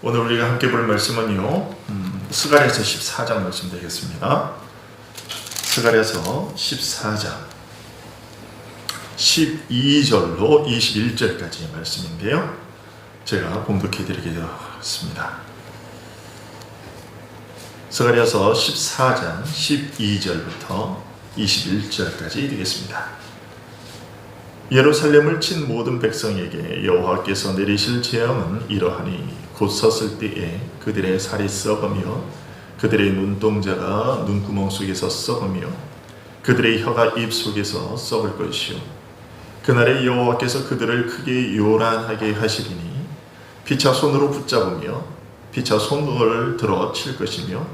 오늘 우리가 함께 볼 말씀은요, 스가랴서 14장 말씀 되겠습니다. 스가랴서 14장 12절로 21절까지 말씀인데요, 제가 봉독해 드리겠습니다. 스가랴서 14장 12절부터 21절까지 되겠습니다. 예루살렘을 친 모든 백성에게 여호와께서 내리실 재앙은 이러하니 곧 섰을 때에 그들의 살이 썩으며 그들의 눈동자가 눈구멍 속에서 썩으며 그들의 혀가 입 속에서 썩을 것이요 그날에 여호와께서 그들을 크게 요란하게 하시리니 피차 손으로 붙잡으며 피차 손을 들어 칠 것이며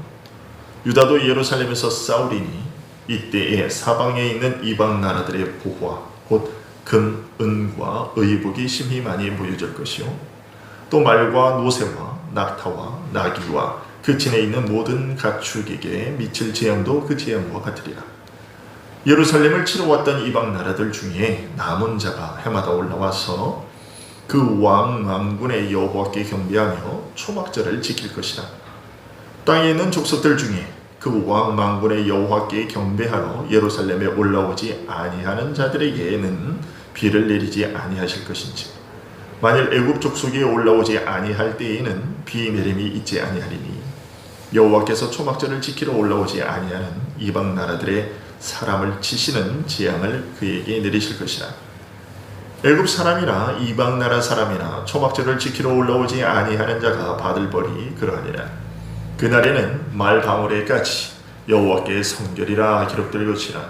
유다도 예루살렘에서 싸우리니 이때에 사방에 있는 이방 나라들의 보화 곧 금, 은과 의복이 심히 많이 모여질 것이요 또 말과 노새와 낙타와 나귀와 그 진에 있는 모든 가축에게 미칠 재앙도 그 재앙과 같으리라. 예루살렘을 치러 왔던 이방 나라들 중에 남은 자가 해마다 올라와서 그 왕 만군의 여호와께 경배하며 초막절을 지킬 것이라. 땅에 있는 족속들 중에 그 왕 만군의 여호와께 경배하러 예루살렘에 올라오지 아니하는 자들에게는 비를 내리지 아니하실 것인지 만일 애굽 족속에 올라오지 아니할 때에는 비 내림이 있지 아니하리니 여호와께서 초막절을 지키러 올라오지 아니하는 이방 나라들의 사람을 치시는 재앙을 그에게 내리실 것이라. 애굽 사람이나 이방 나라 사람이나 초막절을 지키러 올라오지 아니하는 자가 받을 벌이 그러하니라. 그날에는 말 방울에까지 여호와께 성결이라 기록될 것이라.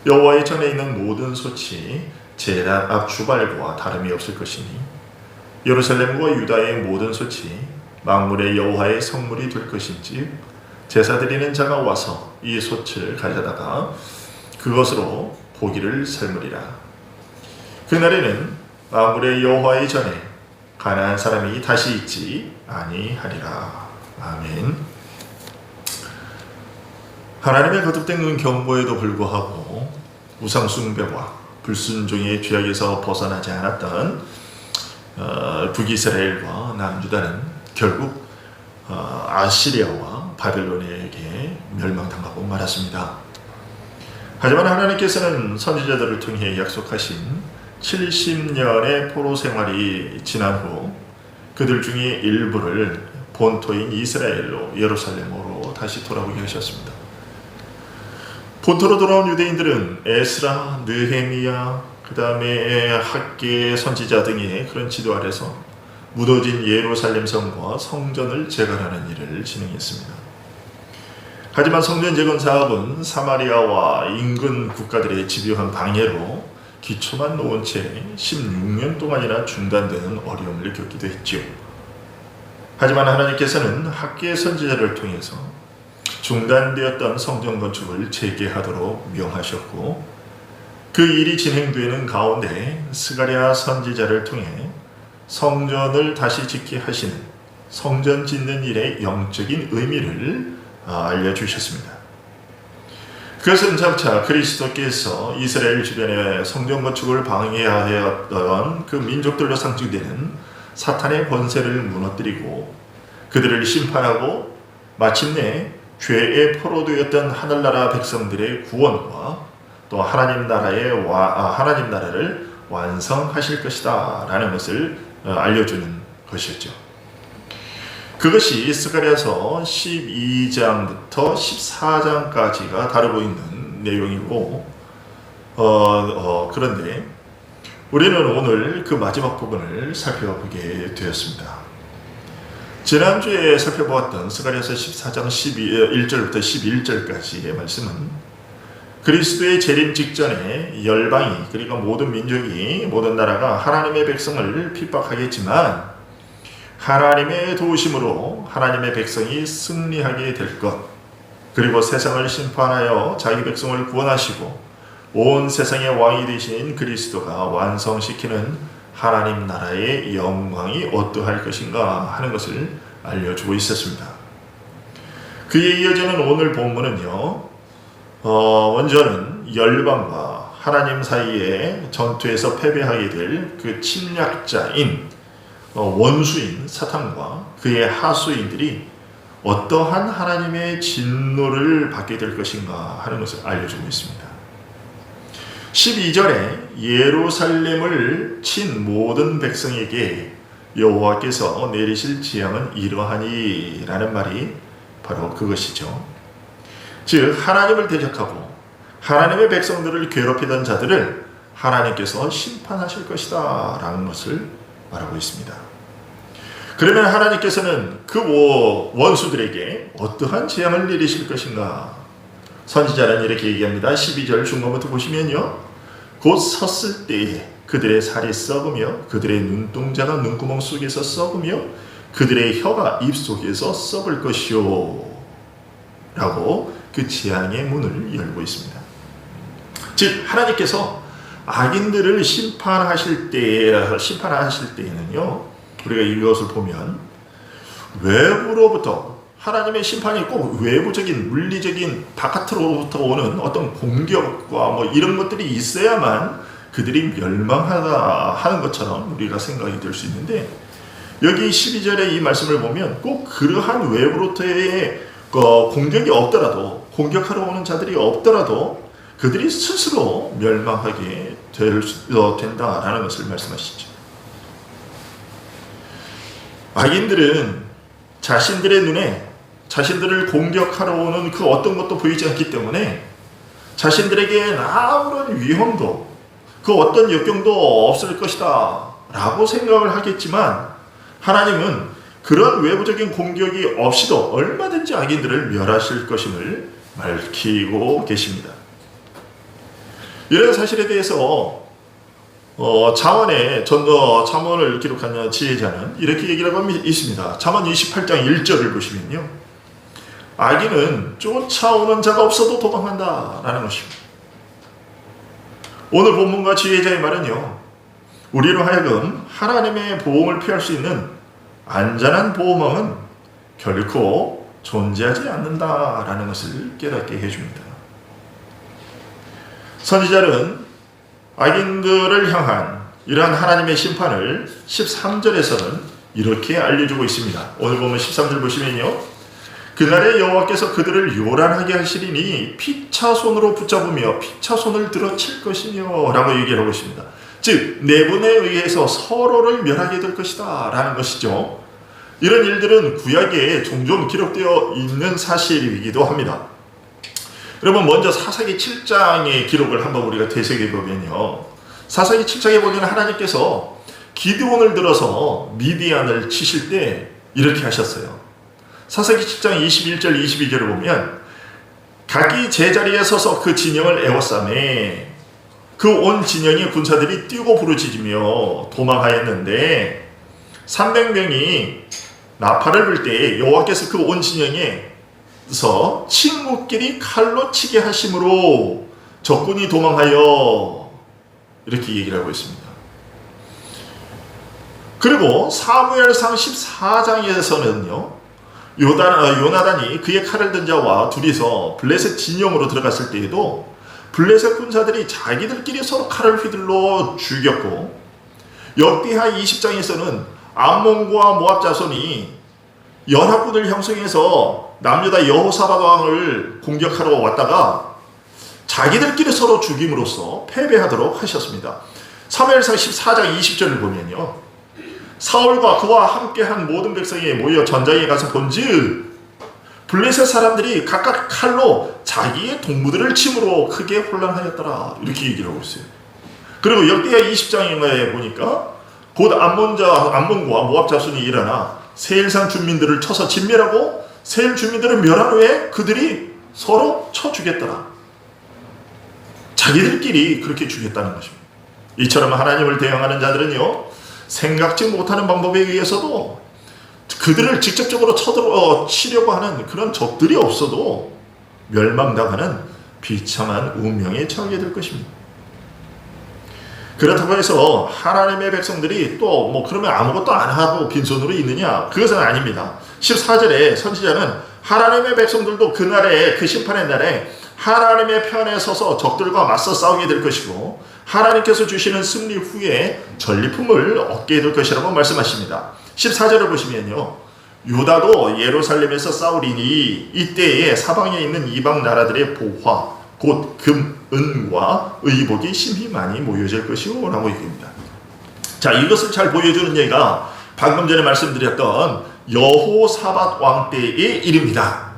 여호와의 전에 있는 모든 솥이 제단 앞 주발과 다름이 없을 것이니 예루살렘과 유다의 모든 솥이 만물의 여호와의 성물이 될 것인지 제사 드리는 자가 와서 이 솥을 가져다가 그것으로 고기를 삶으리라. 그날에는 만물의 여호와의 전에 가나안 사람이 다시 있지 아니하리라. 아멘. 하나님의 거듭된 경고에도 불구하고 우상 숭배와 불순종의 죄악에서 벗어나지 않았던 북이스라엘과 남유다는 결국 아시리아와 바벨론에게 멸망당하고 말았습니다. 하지만 하나님께서는 선지자들을 통해 약속하신 70년의 포로 생활이 지난 후 그들 중에 일부를 본토인 이스라엘로 예루살렘으로 다시 돌아오게 하셨습니다. 본토로 돌아온 유대인들은 에스라, 느헤미야, 그 다음에 학계 선지자 등의 그런 지도 아래서 무너진 예루살렘 성과 성전을 재건하는 일을 진행했습니다. 하지만 성전 재건 사업은 사마리아와 인근 국가들의 집요한 방해로 기초만 놓은 채 16년 동안이나 중단되는 어려움을 겪기도 했죠. 하지만 하나님께서는 학계 선지자를 통해서 중단되었던 성전 건축을 재개하도록 명하셨고 그 일이 진행되는 가운데 스가랴 선지자를 통해 성전을 다시 짓게 하시는 성전 짓는 일의 영적인 의미를 알려주셨습니다. 그것은 장차 그리스도께서 이스라엘 주변의 성전 건축을 방해하였던 그 민족들로 상징되는 사탄의 권세를 무너뜨리고 그들을 심판하고 마침내 죄의 포로되었던 하늘나라 백성들의 구원과 또 하나님 나라를 완성하실 것이다 라는 것을 알려주는 것이었죠. 그것이 스가랴서 12장부터 14장까지가 다루고 있는 내용이고 그런데 우리는 오늘 그 마지막 부분을 살펴보게 되었습니다. 지난주에 살펴보았던 스가랴서 14장 1절부터 11절까지의 말씀은 그리스도의 재림 직전에 열방이 그리고 모든 민족이 모든 나라가 하나님의 백성을 핍박하겠지만 하나님의 도우심으로 하나님의 백성이 승리하게 될 것 그리고 세상을 심판하여 자기 백성을 구원하시고 온 세상의 왕이 되신 그리스도가 완성시키는 하나님 나라의 영광이 어떠할 것인가 하는 것을 알려주고 있었습니다. 그에 이어지는 오늘 본문은요, 먼저는 열방과 하나님 사이의 전투에서 패배하게 될 그 침략자인 원수인 사탄과 그의 하수인들이 어떠한 하나님의 진노를 받게 될 것인가 하는 것을 알려주고 있습니다. 12절에 예루살렘을 친 모든 백성에게 여호와께서 내리실 재앙은 이러하니 라는 말이 바로 그것이죠. 즉 하나님을 대적하고 하나님의 백성들을 괴롭히던 자들을 하나님께서 심판하실 것이다 라는 것을 말하고 있습니다. 그러면 하나님께서는 그 원수들에게 어떠한 재앙을 내리실 것인가? 선지자는 이렇게 얘기합니다. 12절 중간부터 보시면요, 곧 섰을 때에 그들의 살이 썩으며 그들의 눈동자가 눈구멍 속에서 썩으며 그들의 혀가 입 속에서 썩을 것이요 라고 그 재앙의 문을 열고 있습니다. 즉 하나님께서 악인들을 심판하실 때에는요, 우리가 이것을 보면 외부로부터 하나님의 심판이 꼭 외부적인 물리적인 바깥으로부터 오는 어떤 공격과 이런 것들이 있어야만 그들이 멸망하다 하는 것처럼 우리가 생각이 될 수 있는데, 여기 12절의 이 말씀을 보면 꼭 그러한 외부로부터의 공격이 없더라도, 공격하러 오는 자들이 없더라도 그들이 스스로 멸망하게 된다라는 것을 말씀하시죠. 악인들은 자신들의 눈에 자신들을 공격하러 오는 그 어떤 것도 보이지 않기 때문에 자신들에게 아무런 위험도 그 어떤 역경도 없을 것이다 라고 생각을 하겠지만, 하나님은 그런 외부적인 공격이 없이도 얼마든지 악인들을 멸하실 것임을 밝히고 계십니다. 이런 사실에 대해서 잠언을 기록한 지혜자는 이렇게 얘기를 하고 있습니다. 잠언 28장 1절을 보시면요, 악인은 쫓아오는 자가 없어도 도망한다 라는 것입니다. 오늘 본문과 지혜자의 말은요, 우리로 하여금 하나님의 보험을 피할 수 있는 안전한 보호망은 결코 존재하지 않는다라는 것을 깨닫게 해줍니다. 선지자는 악인들을 향한 이러한 하나님의 심판을 13절에서는 이렇게 알려주고 있습니다. 오늘 보면 13절 보시면요, 그날에 여호와께서 그들을 요란하게 하시리니 피차손으로 붙잡으며 피차손을 들어 칠 것이며 라고 얘기를 하고 있습니다. 즉 내분에 의해서 서로를 멸하게 될 것이다 라는 것이죠. 이런 일들은 구약에 종종 기록되어 있는 사실이기도 합니다. 여러분, 먼저 사사기 7장의 기록을 한번 우리가 되새겨보면요, 사사기 7장에 보면 하나님께서 기드온을 들어서 미디안을 치실 때 이렇게 하셨어요. 사사기 7장 21절 22절을 보면 각기 제자리에 서서 그 진영을 에워싸매 그 온 진영의 군사들이 뛰고 부르짖으며 도망하였는데 300명이 나팔을 불 때 여호와께서 그 온 진영에서 친구끼리 칼로 치게 하심으로 적군이 도망하여, 이렇게 얘기를 하고 있습니다. 그리고 사무엘상 14장에서는요, 요나단이 그의 칼을 든 자와 둘이서 블레셋 진영으로 들어갔을 때에도 블레셋 군사들이 자기들끼리 서로 칼을 휘둘러 죽였고, 역대하 20장에서는 암몬과 모압 자손이 연합군을 형성해서 남유다 여호사밧 왕을 공격하러 왔다가 자기들끼리 서로 죽임으로써 패배하도록 하셨습니다. 사무엘상 14장 20절을 보면요, 사울과 그와 함께한 모든 백성이 모여 전장에 가서 본즉 블레셋 사람들이 각각 칼로 자기의 동무들을 침으로 크게 혼란하였더라, 이렇게 얘기를 하고 있어요. 그리고 역대하 20장에 보니까 곧 암몬과 모압 자손이 일어나 세일산 주민들을 쳐서 진멸하고 세일 주민들을 멸한 후에 그들이 서로 쳐 죽였더라. 자기들끼리 그렇게 죽였다는 것입니다. 이처럼 하나님을 대항하는 자들은요, 생각지 못하는 방법에 의해서도 그들을 직접적으로 치려고 하는 그런 적들이 없어도 멸망당하는 비참한 운명에 처하게 될 것입니다. 그렇다고 해서 하나님의 백성들이 또 그러면 아무것도 안 하고 빈손으로 있느냐? 그것은 아닙니다. 14절에 선지자는 하나님의 백성들도 그날에, 그 심판의 날에 하나님의 편에 서서 적들과 맞서 싸우게 될 것이고, 하나님께서 주시는 승리 후에 전리품을 얻게 될 것이라고 말씀하십니다. 14절을 보시면요. 유다도 예루살렘에서 싸우리니 이때에 사방에 있는 이방 나라들의 보화 곧 금, 은과 의복이 심히 많이 모여질 것이오 라고 얘기합니다. 자, 이것을 잘 보여주는 예가 방금 전에 말씀드렸던 여호사밧 왕 때의 일입니다.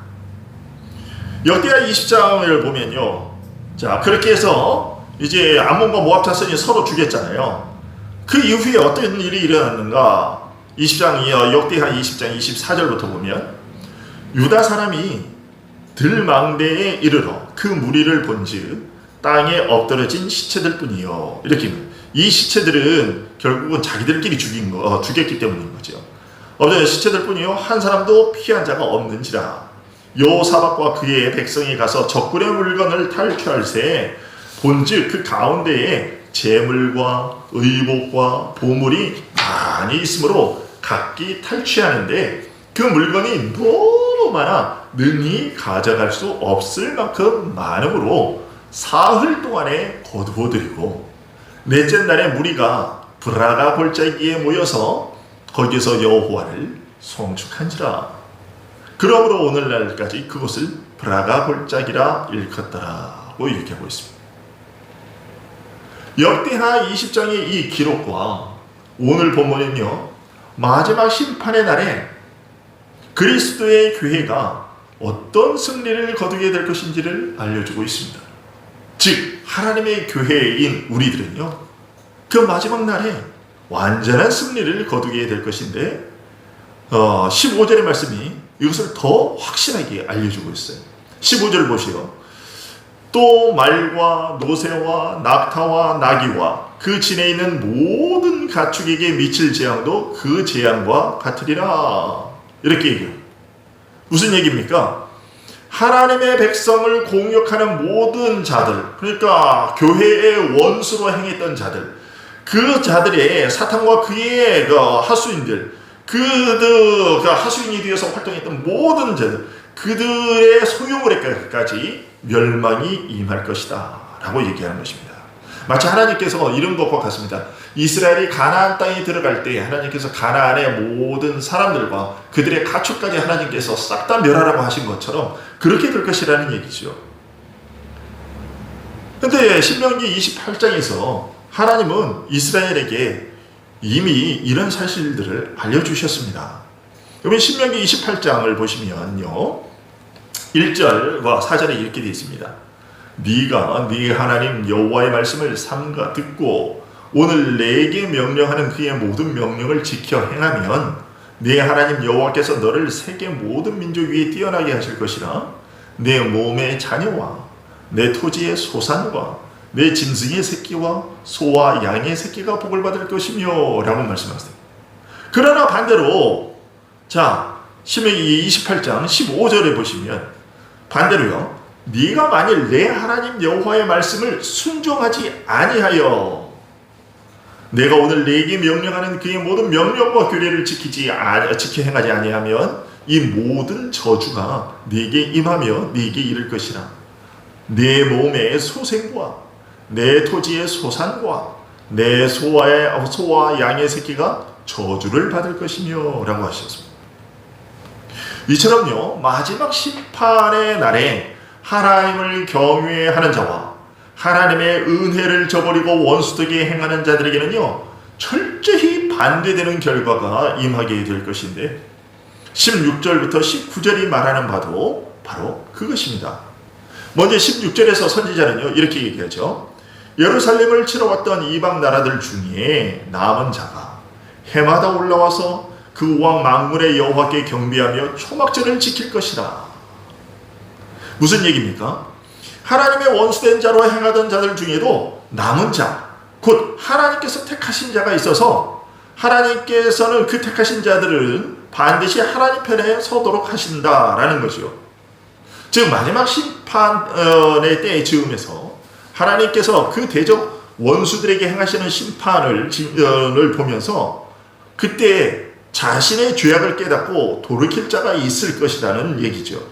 역대하 20장을 보면요. 자, 그렇게 해서 이제 암몬과 모압 자손이 서로 죽였잖아요. 그 이후에 어떤 일이 일어났는가? 20장, 역대하 20장 24절부터 보면 유다 사람이 들망대에 이르러 그 무리를 본즉 땅에 엎드러진 시체들 뿐이요. 이렇게 이 시체들은 결국은 자기들끼리 죽였기 때문인 거죠. 엎드러진 시체들 뿐이요. 한 사람도 피한 자가 없는지라. 여호사밧과 그의 백성이 가서 적군의 물건을 탈취할새 본즉 그 가운데에 재물과 의복과 보물이 많이 있으므로 각기 탈취하는데 그 물건이 너무 많아 능히 가져갈 수 없을 만큼 많으므로 사흘 동안에 거두어들이고 넷째 날에 무리가 브라가 골짜기에 모여서 거기서 여호와를 송축한지라. 그러므로 오늘날까지 그곳을 브라가 골짜기라 일컫더라고 이렇게 하고 있습니다. 역대하 20장의 이 기록과 오늘 본문은요, 마지막 심판의 날에 그리스도의 교회가 어떤 승리를 거두게 될 것인지를 알려주고 있습니다. 즉 하나님의 교회인 우리들은요, 그 마지막 날에 완전한 승리를 거두게 될 것인데 15절의 말씀이 이것을 더 확실하게 알려주고 있어요. 15절 보시오. 또 말과 노새와 낙타와 나귀와 그 진에 있는 모든 가축에게 미칠 재앙도 그 재앙과 같으리라. 이렇게 얘기해요. 무슨 얘기입니까? 하나님의 백성을 공격하는 모든 자들, 그러니까 교회의 원수로 행했던 자들, 그 자들의 사탄과 그의 하수인들, 하수인이 되어서 활동했던 모든 자들, 그들의 소유물에까지 멸망이 임할 것이다 라고 얘기하는 것입니다. 마치 하나님께서 이런 것과 같습니다. 이스라엘이 가나안 땅에 들어갈 때 하나님께서 가나안의 모든 사람들과 그들의 가축까지 하나님께서 싹 다 멸하라고 하신 것처럼 그렇게 될 것이라는 얘기죠. 근데 신명기 28장에서 하나님은 이스라엘에게 이미 이런 사실들을 알려주셨습니다. 여러분 신명기 28장을 보시면요, 1절과 4절에 이렇게 되어 있습니다. 네가 네 하나님 여호와의 말씀을 삼가 듣고 오늘 내게 명령하는 그의 모든 명령을 지켜 행하면 네 하나님 여호와께서 너를 세계 모든 민족 위에 뛰어나게 하실 것이라. 내 몸의 자녀와 내 토지의 소산과 내 짐승의 새끼와 소와 양의 새끼가 복을 받을 것이며 라고 말씀하세요. 그러나 반대로 신명기 28장 15절에 보시면 반대로요, 네가 만일 내 하나님 여호와의 말씀을 순종하지 아니하여 내가 오늘 네게 명령하는 그의 모든 명령과 규례를 지켜 행하지 아니하면 이 모든 저주가 네게 임하며 네게 이를 것이라. 내 몸의 소생과 내 토지의 소산과 내 소와 양의 새끼가 저주를 받을 것이며 라고 하셨습니다. 이처럼요, 마지막 심판의 날에 하나님을 경외하는 자와 하나님의 은혜를 저버리고 원수되게 행하는 자들에게는요, 철저히 반대되는 결과가 임하게 될 것인데 16절부터 19절이 말하는 바도 바로 그것입니다. 먼저 16절에서 선지자는요, 이렇게 얘기하죠. 예루살렘을 치러 왔던 이방 나라들 중에 남은 자가 해마다 올라와서 그 왕 만군의 여호와께 경배하며 초막절을 지킬 것이라. 무슨 얘기입니까? 하나님의 원수된 자로 행하던 자들 중에도 남은 자, 곧 하나님께서 택하신 자가 있어서 하나님께서는 그 택하신 자들은 반드시 하나님 편에 서도록 하신다라는 거죠. 즉 마지막 심판의 때의 즈음에서 하나님께서 그 대적 원수들에게 행하시는 심판을 보면서 그때 자신의 죄악을 깨닫고 돌이킬 자가 있을 것이라는 얘기죠.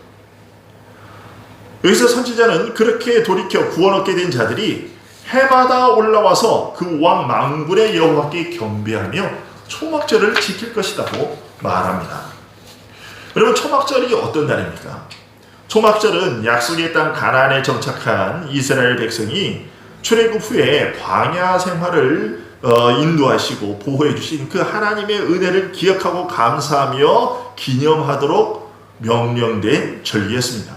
여기서 선지자는 그렇게 돌이켜 구원 얻게 된 자들이 해마다 올라와서 그 왕 만군의 여호와께 경배하며 초막절을 지킬 것이라고 말합니다. 여러분, 초막절이 어떤 날입니까? 초막절은 약속의 땅 가나안에 정착한 이스라엘 백성이 출애굽 후에 광야 생활을 인도하시고 보호해 주신 그 하나님의 은혜를 기억하고 감사하며 기념하도록 명령된 절기였습니다.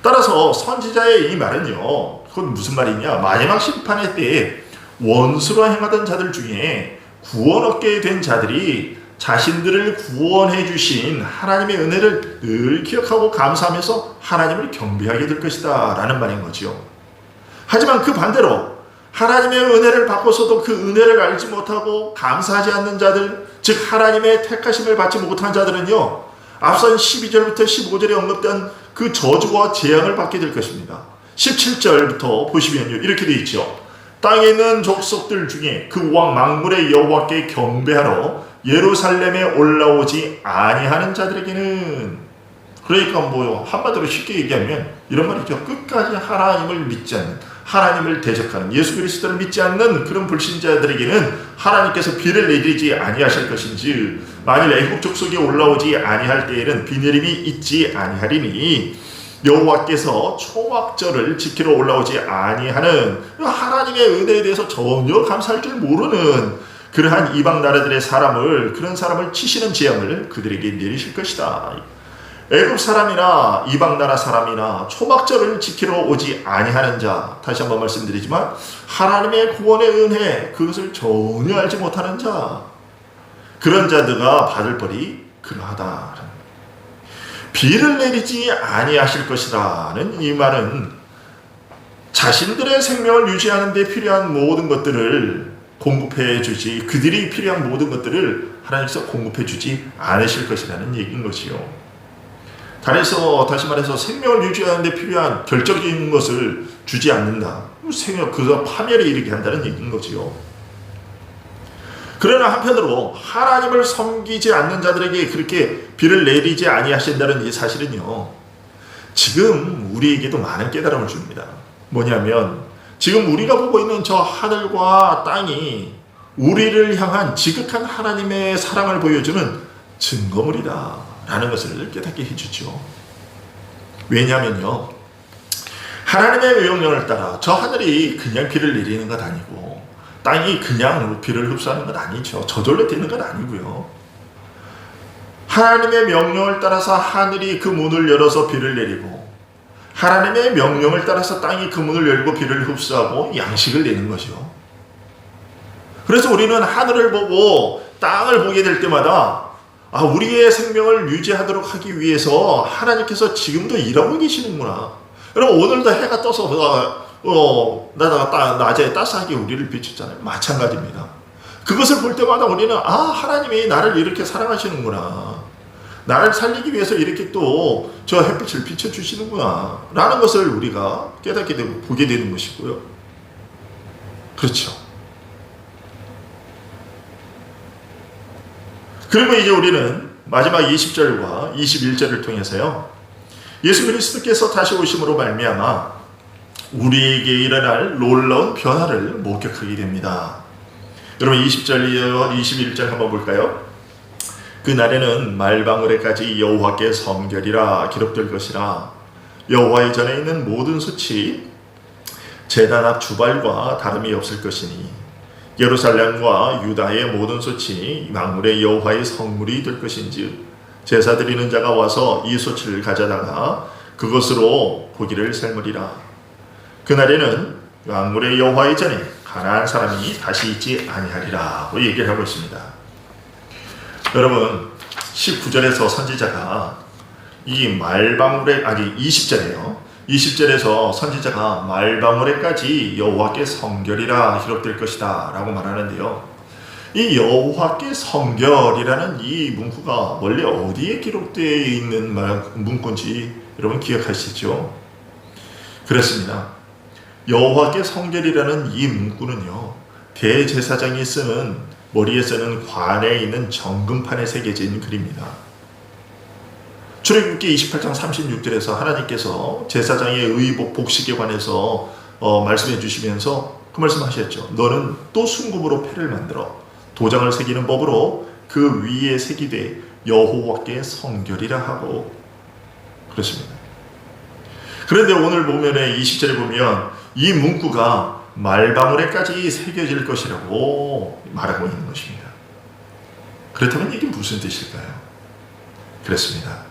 따라서 선지자의 이 말은요, 그건 무슨 말이냐, 마지막 심판의 때에 원수로 행하던 자들 중에 구원 얻게 된 자들이 자신들을 구원해 주신 하나님의 은혜를 늘 기억하고 감사하면서 하나님을 경배하게 될 것이다 라는 말인 거죠. 하지만 그 반대로 하나님의 은혜를 받고서도 그 은혜를 알지 못하고 감사하지 않는 자들, 즉 하나님의 택하심을 받지 못한 자들은요, 앞선 12절부터 15절에 언급된 그 저주와 재앙을 받게 될 것입니다. 17절부터 보시면요, 이렇게 되어 있죠. 땅에 있는 족속들 중에 그 왕 만군의 여호와께 경배하러 예루살렘에 올라오지 아니하는 자들에게는, 그러니까 뭐 한마디로 쉽게 얘기하면 이런 말이죠. 끝까지 하나님을 믿지 않는, 하나님을 대적하는, 예수 그리스도를 믿지 않는 그런 불신자들에게는 하나님께서 비를 내리지 아니하실 것인지, 만일 애굽 족속에 올라오지 아니할 때에는 비 내림이 있지 아니하리니 여호와께서 초막절을 지키러 올라오지 아니하는, 하나님의 은혜에 대해서 전혀 감사할 줄 모르는 그러한 이방 나라들의 그런 사람을 치시는 재앙을 그들에게 내리실 것이다. 애굽 사람이나 이방 나라 사람이나 초막절을 지키러 오지 아니하는 자, 다시 한번 말씀드리지만 하나님의 구원의 은혜, 그것을 전혀 알지 못하는 자, 그런 자들과 받을 벌이 그러하다. 비를 내리지 아니하실 것이라는 이 말은 자신들의 생명을 유지하는 데 필요한 모든 것들을 공급해 주지, 그들이 필요한 모든 것들을 하나님께서 공급해 주지 않으실 것이라는 얘기인 것이요. 다시 말해서 생명을 유지하는 데 필요한 결정적인 것을 주지 않는다. 그래서 파멸에 이르게 한다는 얘기인 거지요. 그러나 한편으로 하나님을 섬기지 않는 자들에게 그렇게 비를 내리지 아니하신다는 이 사실은요, 지금 우리에게도 많은 깨달음을 줍니다. 뭐냐면, 지금 우리가 보고 있는 저 하늘과 땅이 우리를 향한 지극한 하나님의 사랑을 보여주는 증거물이다 라는 것을 깨닫게 해주죠. 왜냐하면요, 하나님의 명령을 따라 저 하늘이 그냥 비를 내리는 것 아니고 땅이 그냥 비를 흡수하는 것 아니죠. 저절로 되는 것 아니고요. 하나님의 명령을 따라서 하늘이 그 문을 열어서 비를 내리고, 하나님의 명령을 따라서 땅이 그 문을 열고 비를 흡수하고 양식을 내는 거죠. 그래서 우리는 하늘을 보고 땅을 보게 될 때마다 우리의 생명을 유지하도록 하기 위해서 하나님께서 지금도 일하고 계시는구나. 여러분, 오늘도 해가 떠서 낮에 따스하게 우리를 비추잖아요. 마찬가지입니다. 그것을 볼 때마다 우리는 하나님이 나를 이렇게 사랑하시는구나, 나를 살리기 위해서 이렇게 또 저 햇빛을 비춰주시는구나 라는 것을 우리가 깨닫게 되고 보게 되는 것이고요. 그렇죠. 그리고 이제 우리는 마지막 20절과 21절을 통해서요, 예수 그리스도께서 다시 오심으로 말미암아 우리에게 일어날 놀라운 변화를 목격하게 됩니다. 여러분, 20절, 21절 한번 볼까요? 그날에는 말방울에까지 여호와께 성결이라 기록될 것이라. 여호와의 전에 있는 모든 숫이 제단 앞 주발과 다름이 없을 것이니 예루살렘과 유다의 모든 숫이 만물의 여호와의 성물이 될 것인즉 제사 드리는 자가 와서 이 숫을 가져다가 그것으로 고기를 삶으리라. 그날에는 만물의 여호와의 전에 가나안 사람이 다시 있지 아니하리라고 얘기를 하고 있습니다. 여러분, 19절에서 선지자가 이 말방울에, 20절에요. 20절에서 선지자가 말방울에까지 여호와께 성결이라 기록될 것이다 라고 말하는데요. 이 여호와께 성결이라는 이 문구가 원래 어디에 기록되어 있는 문구인지 여러분 기억하시죠? 그렇습니다. 여호와께 성결이라는 이 문구는요, 대제사장이 쓰는, 머리에 쓰는 관에 있는 정금판에 새겨진 글입니다. 출애굽기 28장 36절에서 하나님께서 제사장의 의복 복식에 관해서 말씀해 주시면서 그 말씀하셨죠. 너는 또 순금으로 패를 만들어 도장을 새기는 법으로 그 위에 새기되 여호와께 성결이라 하고 그렇습니다. 그런데 오늘 보면에 20절에 보면 이 문구가 말방울에까지 새겨질 것이라고 말하고 있는 것입니다. 그렇다면 이게 무슨 뜻일까요? 그렇습니다.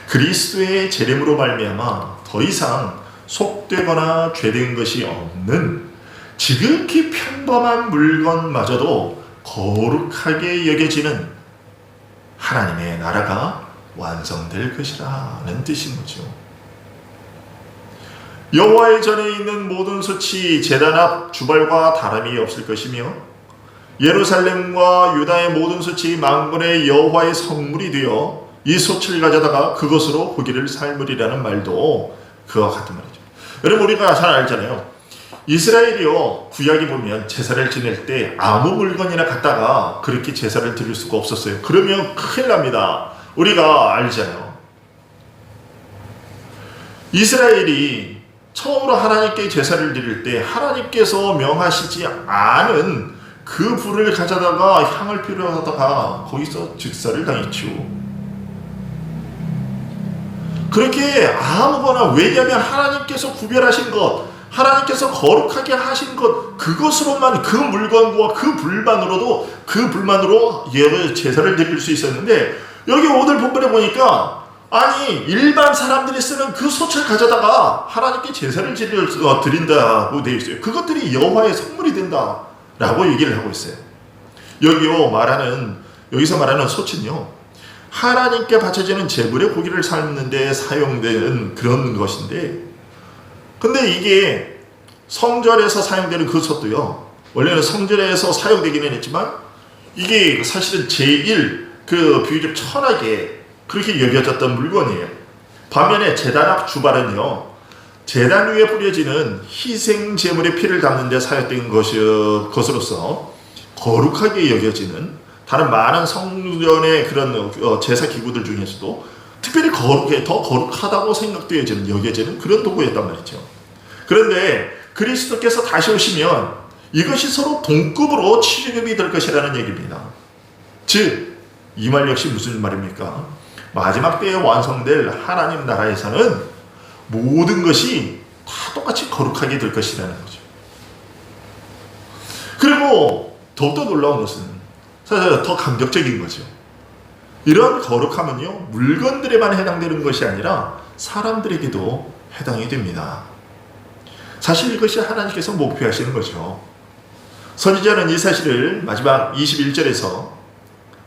그리스도의 재림으로 말미암아 더 이상 속되거나 죄된 것이 없는 지극히 평범한 물건마저도 거룩하게 여겨지는 하나님의 나라가 완성될 것이라는 뜻인 거죠. 여호와의 전에 있는 모든 솥이 제단 앞 주발과 다름이 없을 것이며 예루살렘과 유다의 모든 솥이 만군의 여호와의 성물이 되어 이 솥을 가져다가 그것으로 고기를 삶으리라는 말도 그와 같은 말이죠. 여러분 우리가 잘 알잖아요. 이스라엘이요 구약에 보면 제사를 지낼 때 아무 물건이나 갖다가 그렇게 제사를 드릴 수가 없었어요. 그러면 큰일 납니다. 우리가 알잖아요. 이스라엘이 처음으로 하나님께 제사를 드릴 때 하나님께서 명하시지 않은 그 불을 가져다가 향을 필요하다가 거기서 즉사를 당했죠. 그렇게 아무거나, 왜냐하면 하나님께서 구별하신 것, 하나님께서 거룩하게 하신 것, 그것으로만, 그 물건과 그 불만으로도, 그 불만으로 제사를 드릴 수 있었는데, 여기 오늘 본문에 보니까 아니 일반 사람들이 쓰는 그 솥을 가져다가 하나님께 제사를 드린다고 되어 있어요. 그것들이 여호와의 성물이 된다라고 얘기를 하고 있어요. 여기서 말하는 솥은요, 하나님께 바쳐지는 제물의 고기를 삶는 데 사용되는 그런 것인데, 근데 이게 성전에서 사용되는 그 솥도요, 원래는 성전에서 사용되기는 했지만 이게 사실은 제일 비교적 천하게 그렇게 여겨졌던 물건이에요. 반면에 제단 앞 주발은요, 제단 위에 뿌려지는 희생 제물의 피를 담는 데 사용된 것으로서 거룩하게 여겨지는, 다른 많은 성전의 그런 제사 기구들 중에서도 특별히 더 거룩하다고 여겨지는 그런 도구였단 말이죠. 그런데 그리스도께서 다시 오시면 이것이 서로 동급으로 취급이 될 것이라는 얘기입니다. 즉 이 말 역시 무슨 말입니까? 마지막 때에 완성될 하나님 나라에서는 모든 것이 다 똑같이 거룩하게 될 것이라는 거죠. 그리고 더욱더 놀라운 것은 사실 더 감격적인 거죠. 이런 거룩함은요, 물건들에만 해당되는 것이 아니라 사람들에게도 해당이 됩니다. 사실 이것이 하나님께서 목표하시는 거죠. 선지자는 이 사실을 마지막 21절에서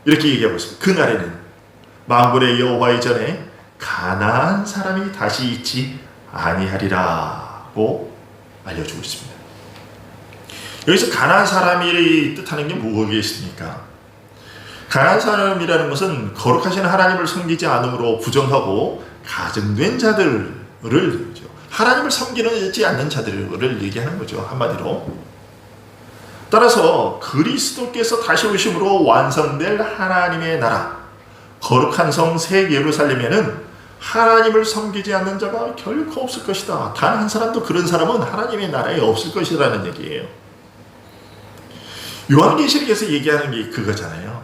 이렇게 얘기하고 있습니다. 그날에는 만군의 여호와의 전에 가나안 사람이 다시 있지 아니하리라고 알려주고 있습니다. 여기서 가나안 사람이 뜻하는 게 무엇이겠습니까? 가나안 사람이라는 것은 거룩하신 하나님을 섬기지 않음으로 부정하고 가증된 자들을, 하나님을 섬기지 않는 자들을 얘기하는 거죠. 한마디로. 따라서 그리스도께서 다시 오심으로 완성될 하나님의 나라, 거룩한 성 새 예루살렘에는 하나님을 섬기지 않는 자가 결코 없을 것이다. 단 한 사람도 그런 사람은 하나님의 나라에 없을 것이라는 얘기예요. 요한계시록에서 얘기하는 게 그거잖아요.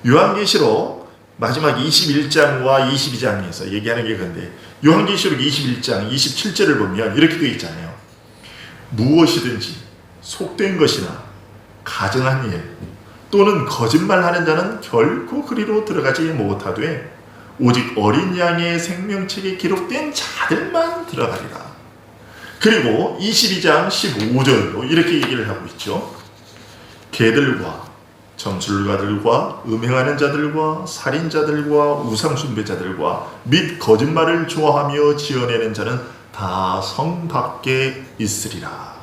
요한계시록 마지막 21장과 22장에서 얘기하는 게 그건데, 요한계시록 21장 27절을 보면 이렇게 되어 있잖아요. 무엇이든지 속된 것이나 가증한 일 또는 거짓말하는 자는 결코 그리로 들어가지 못하되 오직 어린 양의 생명책에 기록된 자들만 들어가리라. 그리고 22장 15절로 이렇게 얘기를 하고 있죠. 개들과 점술가들과 음행하는 자들과 살인자들과 우상숭배자들과 및 거짓말을 좋아하며 지어내는 자는 다 성 밖에 있으리라.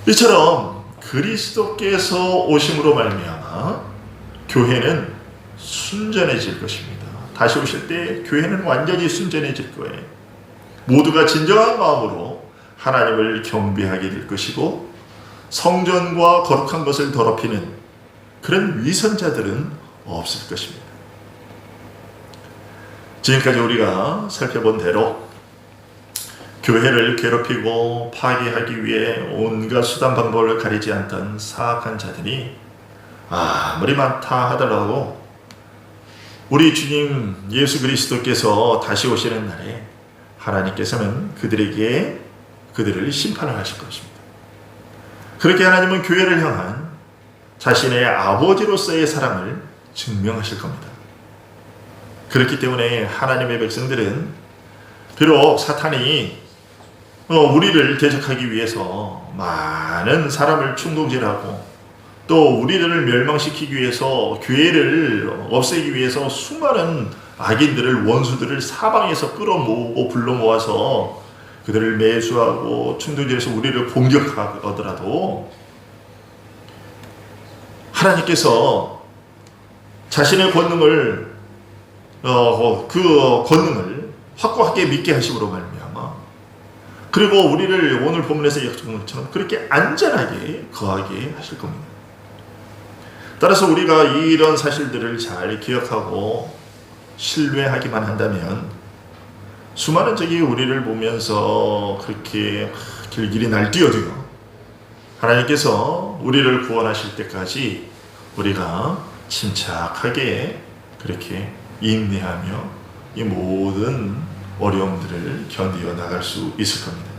이처럼 그리스도께서 오심으로 말미암아 교회는 순전해질 것입니다. 다시 오실 때 교회는 완전히 순전해질 거예요. 모두가 진정한 마음으로 하나님을 경배하게 될 것이고, 성전과 거룩한 것을 더럽히는 그런 위선자들은 없을 것입니다. 지금까지 우리가 살펴본 대로 교회를 괴롭히고 파괴하기 위해 온갖 수단 방법을 가리지 않던 사악한 자들이 아무리 많다 하더라도 우리 주님 예수 그리스도께서 다시 오시는 날에 하나님께서는 그들을 심판을 하실 것입니다. 그렇게 하나님은 교회를 향한 자신의 아버지로서의 사랑을 증명하실 겁니다. 그렇기 때문에 하나님의 백성들은 비록 사탄이 우리를 대적하기 위해서 많은 사람을 충동질하고 또 우리를 멸망시키기 위해서 교회를 없애기 위해서 수많은 악인들을 원수들을 사방에서 끌어모으고 불러 모아서 그들을 매수하고 충동질해서 우리를 공격하더라도 하나님께서 자신의 권능을 그 권능을 확고하게 믿게 하심으로 말미암아 그리고 우리를 오늘 본문에서 약속한 것처럼 그렇게 안전하게 거하게 하실 겁니다. 따라서 우리가 이런 사실들을 잘 기억하고 신뢰하기만 한다면 수많은 적이 우리를 보면서 그렇게 길길이 날뛰어도요 하나님께서 우리를 구원하실 때까지 우리가 침착하게 그렇게 인내하며 이 모든 어려움들을 견디어 나갈 수 있을 겁니다.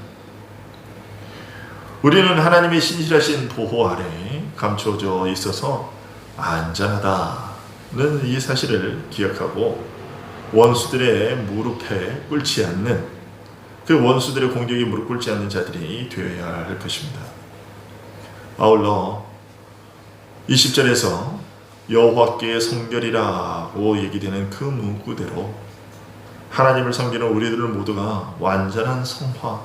우리는 하나님의 신실하신 보호 아래 감춰져 있어서 안전하다는 이 사실을 기억하고 원수들의 무릎에 꿇지 않는 그 원수들의 공격에 무릎 꿇지 않는 자들이 되어야 할 것입니다. 아울러 20절에서 여호와께 성결이라고 얘기되는 그 문구대로 하나님을 섬기는 우리들 모두가 완전한 성화,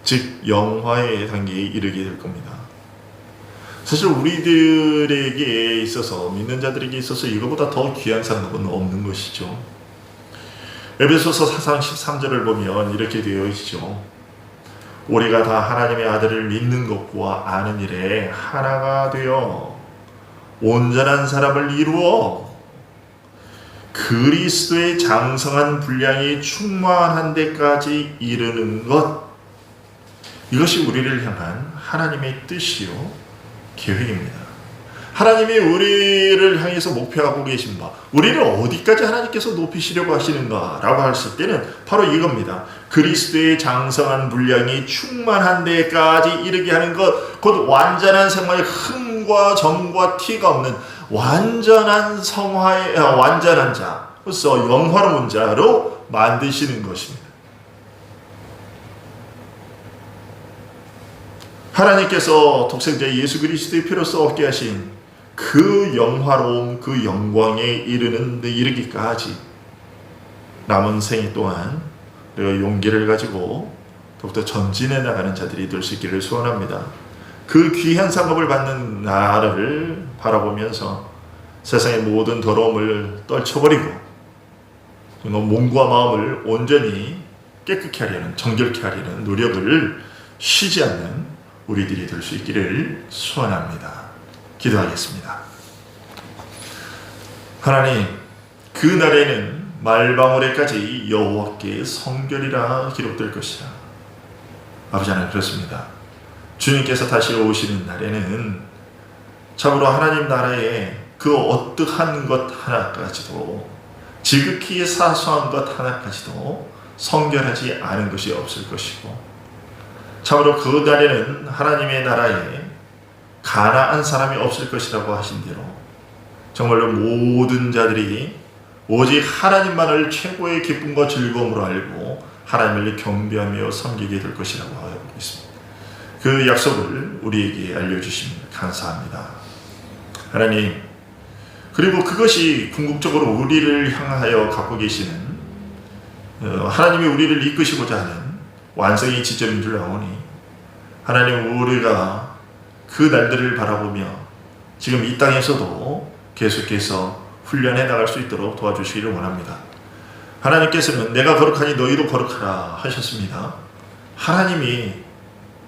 즉 영화의 단계에 이르게 될 겁니다. 사실 우리들에게 있어서 믿는 자들에게 있어서 이거보다 더 귀한 상급은 없는 것이죠. 에베소서 4장 13절을 보면 이렇게 되어 있죠. 우리가 다 하나님의 아들을 믿는 것과 아는 일에 하나가 되어 온전한 사람을 이루어 그리스도의 장성한 분량이 충만한 데까지 이르는 것, 이것이 우리를 향한 하나님의 뜻이요 계획입니다. 하나님이 우리를 향해서 목표하고 계신 바, 우리를 어디까지 하나님께서 높이시려고 하시는가 라고 했을 때는 바로 이겁니다. 그리스도의 장성한 분량이 충만한 데까지 이르게 하는 것, 곧 완전한 생활의 흠과 점과 티가 없는 완전한 성화의 완전한 자로서 영화로운 자로 만드시는 것입니다. 하나님께서 독생자 예수 그리스도의 피로써 얻게 하신 그 영화로움, 그 영광에 이르기까지 남은 생애 동안 용기를 가지고 더욱더 전진해 나가는 자들이 될 수 있기를 소원합니다. 그 귀한 상급을 받는 나를 바라보면서 세상의 모든 더러움을 떨쳐버리고 몸과 마음을 온전히 깨끗게 하려는, 정결케 하려는 노력을 쉬지 않는 우리들이 될 수 있기를 소원합니다. 기도하겠습니다. 하나님, 그 날에는 말방울에까지 여호와께 성결이라 기록될 것이라. 아버지 하나님, 그렇습니다. 주님께서 다시 오시는 날에는 참으로 하나님 나라에 그 어떠한 것 하나까지도, 지극히 사소한 것 하나까지도 성결하지 않은 것이 없을 것이고, 참으로 그 날에는 하나님의 나라에 가나안 사람이 없을 것이라고 하신 대로 정말로 모든 자들이 오직 하나님만을 최고의 기쁨과 즐거움으로 알고 하나님을 경배하며 섬기게 될 것이라고 하고 있습니다. 그 약속을 우리에게 알려주시면 감사합니다. 하나님, 그리고 그것이 궁극적으로 우리를 향하여 갖고 계시는 하나님이 우리를 이끄시고자 하는 완성의 지점인 줄 아오니, 하나님, 우리가 그 날들을 바라보며 지금 이 땅에서도 계속해서 훈련해 나갈 수 있도록 도와주시기를 원합니다. 하나님께서는 내가 거룩하니 너희도 거룩하라 하셨습니다. 하나님이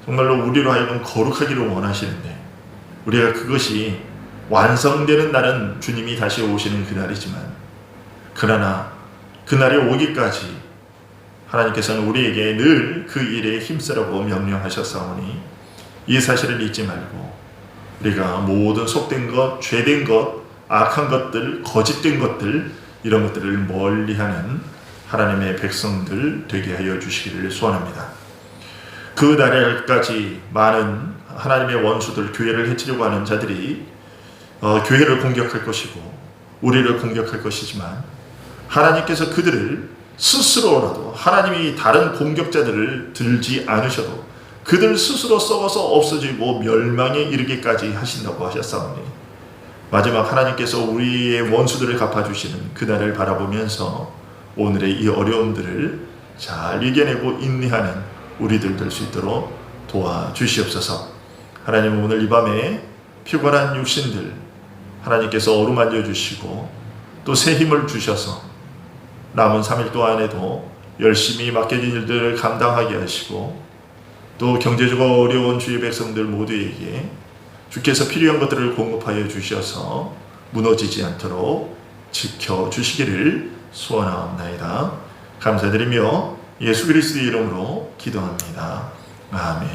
정말로 우리로 하여금 거룩하기를 원하시는데, 우리가 그것이 완성되는 날은 주님이 다시 오시는 그날이지만, 그러나 그날이 오기까지 하나님께서는 우리에게 늘 그 일에 힘쓰라고 명령하셨사오니 이 사실을 잊지 말고 우리가 모든 속된 것, 죄된 것, 악한 것들, 거짓된 것들 이런 것들을 멀리하는 하나님의 백성들 되게 하여 주시기를 소원합니다. 그 날까지 많은 하나님의 원수들, 교회를 해치려고 하는 자들이 교회를 공격할 것이고 우리를 공격할 것이지만 하나님께서 그들을 스스로라도 하나님이 다른 공격자들을 들지 않으셔도 그들 스스로 썩어서 없어지고 멸망에 이르기까지 하신다고 하셨사오니 마지막 하나님께서 우리의 원수들을 갚아주시는 그날을 바라보면서 오늘의 이 어려움들을 잘 이겨내고 인내하는 우리들 될 수 있도록 도와주시옵소서. 하나님 오늘 이 밤에 피곤한 육신들 하나님께서 어루만져 주시고 또 새 힘을 주셔서 남은 3일 동안에도 열심히 맡겨진 일들을 감당하게 하시고 또 경제적으로 어려운 주의 백성들 모두에게 주께서 필요한 것들을 공급하여 주셔서 무너지지 않도록 지켜주시기를 소원하옵나이다. 감사드리며 예수 그리스도의 이름으로 기도합니다. 아멘.